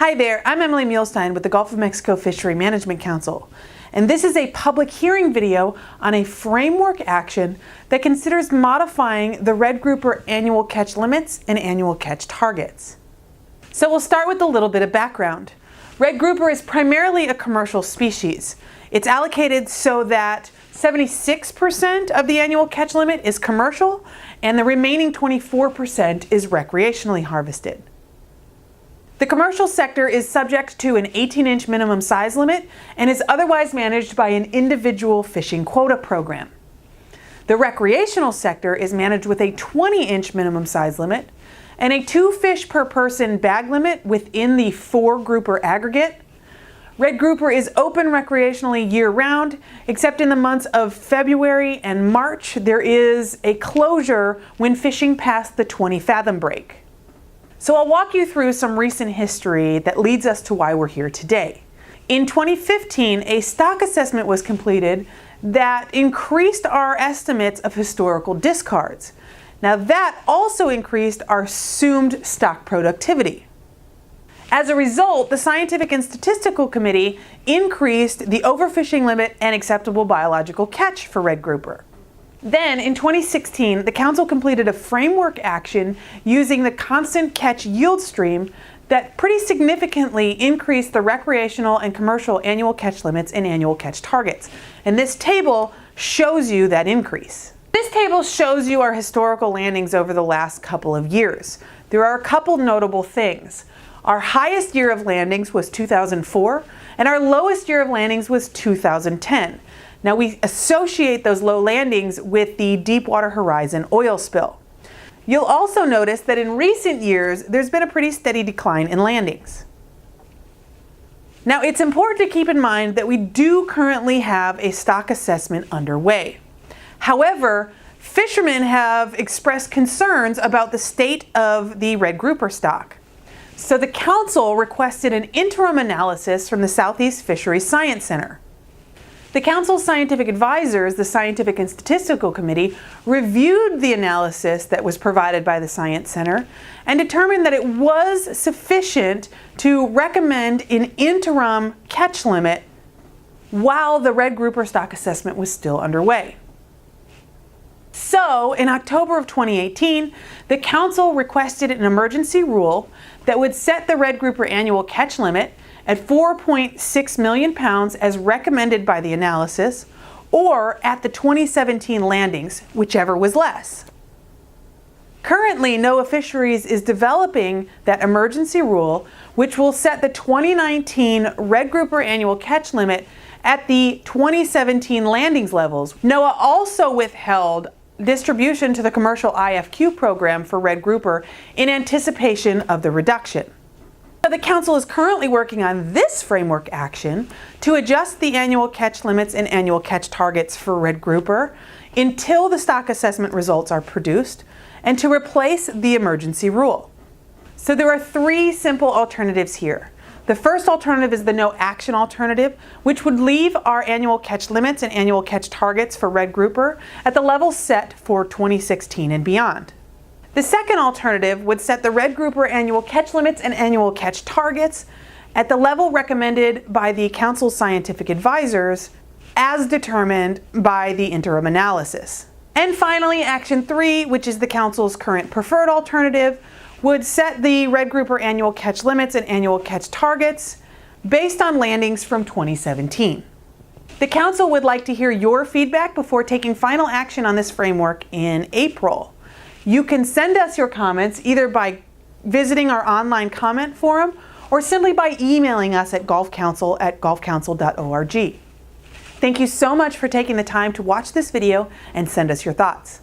Hi there, I'm Emily Muehlstein with the Gulf of Mexico Fishery Management Council, and this is a public hearing video on a framework action that considers modifying the red grouper annual catch limits and annual catch targets. So we'll start with a little bit of background. Red grouper is primarily a commercial species. It's allocated so that 76% of the annual catch limit is commercial and the remaining 24% is recreationally harvested. The commercial sector is subject to an 18-inch minimum size limit and is otherwise managed by an individual fishing quota program. The recreational sector is managed with a 20-inch minimum size limit and a 2 fish per person bag limit within the 4 grouper aggregate. Red grouper is open recreationally year-round, except in the months of February and March. There is a closure when fishing past the 20-fathom break. So I'll walk you through some recent history that leads us to why we're here today. In 2015, a stock assessment was completed that increased our estimates of historical discards. Now that also increased our assumed stock productivity. As a result, the Scientific and Statistical Committee increased the overfishing limit and acceptable biological catch for red grouper. Then, in 2016, the Council completed a framework action using the constant catch yield stream that pretty significantly increased the recreational and commercial annual catch limits and annual catch targets. And this table shows you that increase. This table shows you our historical landings over the last couple of years. There are a couple notable things. Our highest year of landings was 2004, and our lowest year of landings was 2010. Now we associate those low landings with the Deepwater Horizon oil spill. You'll also notice that in recent years, there's been a pretty steady decline in landings. Now it's important to keep in mind that we do currently have a stock assessment underway. However, fishermen have expressed concerns about the state of the red grouper stock. So the Council requested an interim analysis from the Southeast Fisheries Science Center. The Council's scientific advisors, the Scientific and Statistical Committee, reviewed the analysis that was provided by the Science Center and determined that it was sufficient to recommend an interim catch limit while the red grouper stock assessment was still underway. So, in October of 2018, the Council requested an emergency rule that would set the red grouper annual catch limit at 4.6 million pounds as recommended by the analysis, or at the 2017 landings, whichever was less. Currently, NOAA Fisheries is developing that emergency rule, which will set the 2019 red grouper annual catch limit at the 2017 landings levels. NOAA also withheld distribution to the commercial IFQ program for red grouper in anticipation of the reduction. The Council is currently working on this framework action to adjust the annual catch limits and annual catch targets for red grouper until the stock assessment results are produced and to replace the emergency rule. So there are 3 simple alternatives here. The first alternative is the no action alternative, which would leave our annual catch limits and annual catch targets for red grouper at the level set for 2016 and beyond. The second alternative would set the red grouper annual catch limits and annual catch targets at the level recommended by the Council's scientific advisors as determined by the interim analysis. And finally, Action 3, which is the Council's current preferred alternative, would set the red grouper annual catch limits and annual catch targets based on landings from 2017. The Council would like to hear your feedback before taking final action on this framework in April. You can send us your comments either by visiting our online comment forum or simply by emailing us at gulfcouncil@gulfcouncil.org. Thank you so much for taking the time to watch this video and send us your thoughts.